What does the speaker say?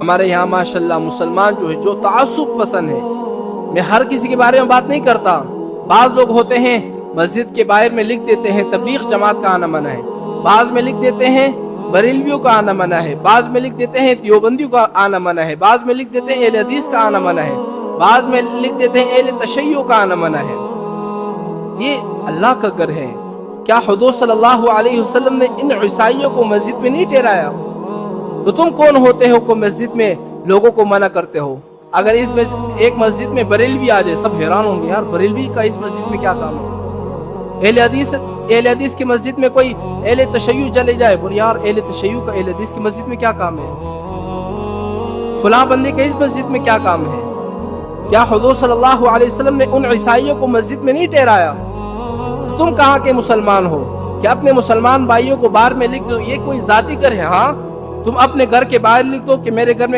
ہمارے یہاں ماشاءاللہ مسلمان جو ہے جو تعصب پسند ہے، میں ہر کسی کے بارے میں بات نہیں کرتا، بعض لوگ ہوتے ہیں مسجد کے باہر میں لکھ دیتے ہیں تبلیغ جماعت کا آنا منع ہے، بعض میں لکھ دیتے ہیں بریلویوں کا آنا منع ہے، بعض میں لکھ دیتے ہیں دیوبندیوں کا آنا منع ہے، بعض میں لکھ دیتے ہیں اہل حدیث کا آنا منع ہے، بعض میں لکھ دیتے ہیں اہل تشیع کا آنا منع ہے۔ یہ اللہ کا گھر ہے، کیا حضور صلی اللہ علیہ وسلم نے ان عیسائیوں کو مسجد میں نہیں ٹھہرایا؟ تو تم کون ہوتے ہو کہ مسجد میں لوگوں کو منع کرتے ہو؟ اگر اس میں ایک مسجد میں بریلوی آ جائے سب حیران ہوں گے، یار بریلوی کا اس مسجد میں کیا کام ہے؟ اہل حدیث کی مسجد میں کوئی اہل تشیع چلے جائے، بول یار اہل تشیع کا اہل حدیث کی مسجد میں کیا کام ہے؟ فلاں بندے کا اس مسجد میں کیا کام ہے؟ کیا حضور صلی اللہ علیہ وسلم نے ان عیسائیوں کو مسجد میں نہیں ٹھہرایا؟ تم کہاں کے مسلمان ہو کہ اپنے مسلمان بھائیوں کو باہر میں لکھ دو یہ کوئی ذاتی گھر ہے؟ ہاں تم اپنے گھر کے باہر لکھ دو کہ میرے گھر میں